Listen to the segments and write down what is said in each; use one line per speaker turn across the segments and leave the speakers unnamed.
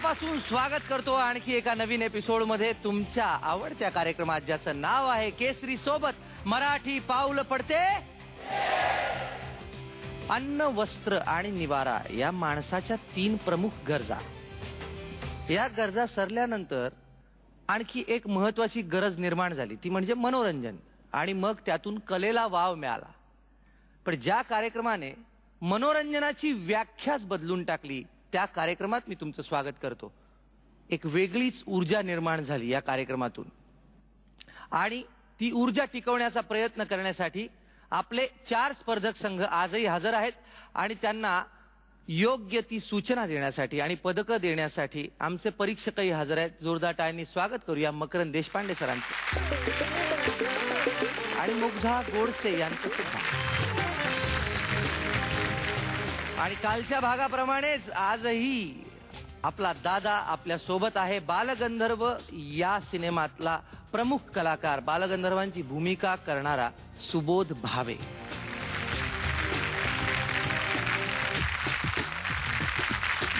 मनापासून स्वागत करतो आणखी एका नवीन एपिसोड मध्ये तुमच्या आवडत्या कार्यक्रमात, ज्याचं नाव आहे केसरी सोबत मराठी पाऊल पडते. अन्न, वस्त्र आणि निवारा या माणसाच्या 3 प्रमुख गरजा. या गरजा सरल्यानंतर आणखी एक महत्वाची गरज निर्माण झाली, ती म्हणजे मनोरंजन. आणि मग त्यातून कलेला वाव मिळाला. पण ज्या कार्यक्रमाने मनोरंजनाची व्याख्याच बदलून टाकली, त्या कार्यक्रमात मी तुमचं स्वागत करतो. एक वेगळीच ऊर्जा निर्माण झाली या कार्यक्रमातून, आणि ती ऊर्जा टिकवण्याचा प्रयत्न करण्यासाठी आपले 4 स्पर्धक संघ आजही हजर आहेत. आणि त्यांना योग्य ती सूचना देण्यासाठी आणि पदकं देण्यासाठी आमचे परीक्षकही हजर आहेत. जोरदार टाळ्यांनी स्वागत करूया मकरंद देशपांडे सरांचं आणि मुग्धा गोडसे यांचं सुद्धा. आणि कालच्या भागाप्रमाणेच आजही आपला दादा आपल्या सोबत आहे. बालगंधर्व या सिनेमातला प्रमुख कलाकार, बालगंधर्वांची भूमिका करणारा सुबोध भावे.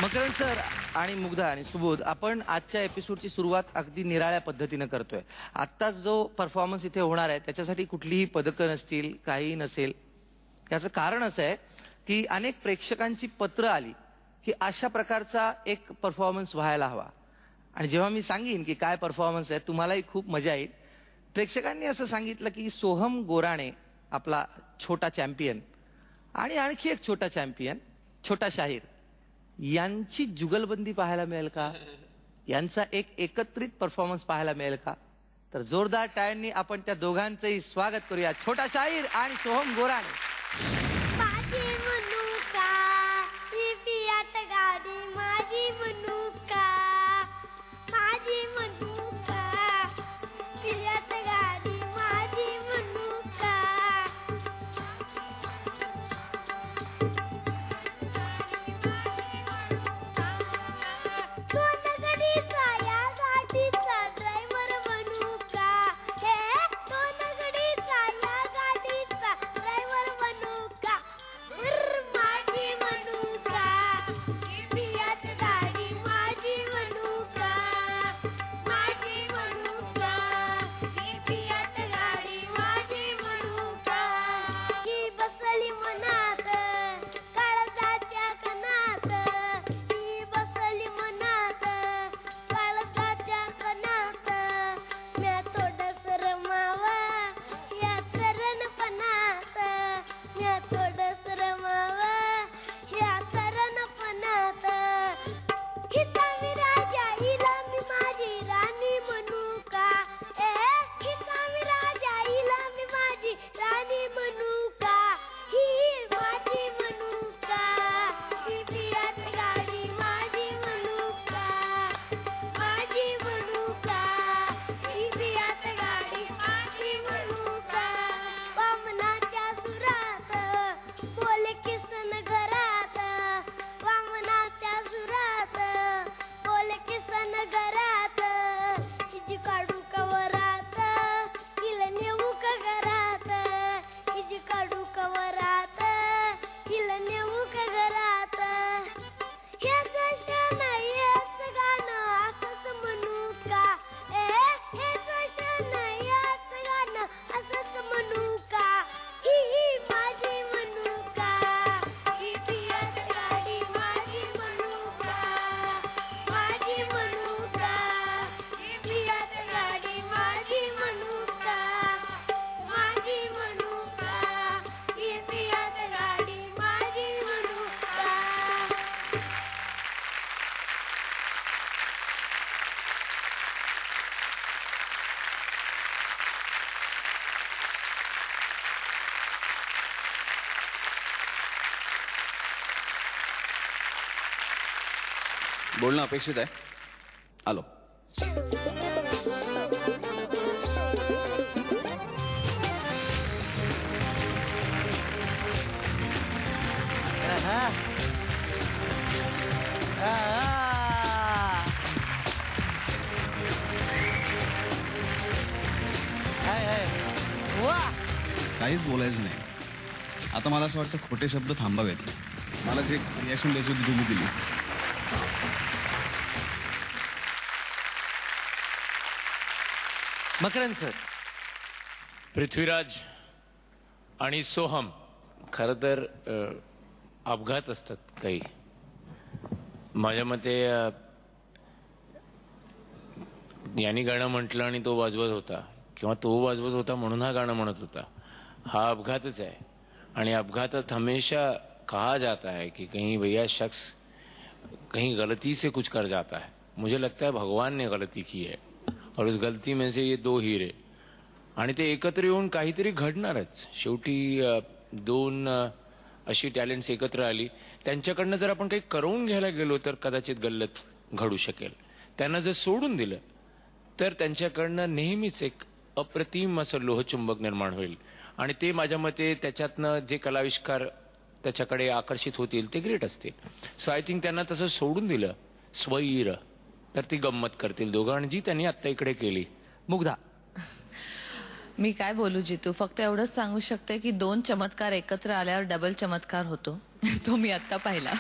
मकरंद सर आणि मुग्धा आणि सुबोध, आपण आजच्या एपिसोडची सुरुवात अगदी निराळ्या पद्धतीनं करतोय. आत्ताच जो परफॉर्मन्स इथे होणार आहे त्याच्यासाठी कुठलीही पदकं नसतील, काही नसेल. याचं कारण असं आहे की अनेक प्रेक्षकांची पत्र आली की अशा प्रकारचा एक परफॉर्मन्स व्हायला हवा. आणि जेव्हा मी सांगीन की काय परफॉर्मन्स आहे, तुम्हालाही खूप मजा येईल. प्रेक्षकांनी असं सांगितलं की सोहम गोराणे, आपला छोटा चॅम्पियन, आणि आणखी एक छोटा चॅम्पियन, छोटा शाहीर, यांची जुगलबंदी पाहायला मिळेल का, यांचा एक एकत्रित परफॉर्मन्स पाहायला मिळेल का. तर जोरदार टाळ्यांनी आपण त्या दोघांचंही स्वागत करूया, छोटा शाहीर आणि सोहम गोराणे.
बोलणं अपेक्षित आहे. आलो. काहीच बोलायचं नाही. आता मला असं वाटतं खोटे शब्द थांबावेत. मला जे रिॲक्शन द्यायची होती तुम्ही दिली.
मकरंद सर.
पृथ्वीराज आणि सोहम खरं तर अपघात असतात काही. माझ्या मते यांनी गाणं म्हटलं आणि तो वाजवत होता किंवा तो वाजवत होता म्हणून हा गाणं म्हणत होता. हा अपघातच आहे. आणि अपघातात हमेशा कहा जाता है कि कहीं भैया शख्स कहीं गलती से कुछ कर जाता है. मुझे लगता है भगवान ने गलती की है और उस गलती में से ये 2 हीरे आणि ते एकत्र येऊन काहीतरी घडणारच. शेवटी 2 अशी टॅलेंट्स एकत्र आली. त्यांच्याकडनं जर आपण काही करवून घ्यायला गेलो तर कदाचित गल्लत घडू शकेल. त्यांना जर सोडून दिलं तर त्यांच्याकडनं नेहमीच एक अप्रतिम असं लोहचुंबक निर्माण होईल. आणि ते माझ्या मते त्याच्यातनं जे कलाविष्कार त्याच्याकडे आकर्षित होतील ते ग्रेट असतील. सो आय थिंक त्यांना तसं सोडून दिलं स्वैर तर ती गंमत करतील दोघं. आणि जी त्यांनी आत्ता इकडे केली.
मुग्धा.
मी काय बोलू जितू, फक्त एवढंच सांगू शकते की 2 चमत्कार एकत्र आल्यावर डबल चमत्कार होतो. तो मी आता पाहिला.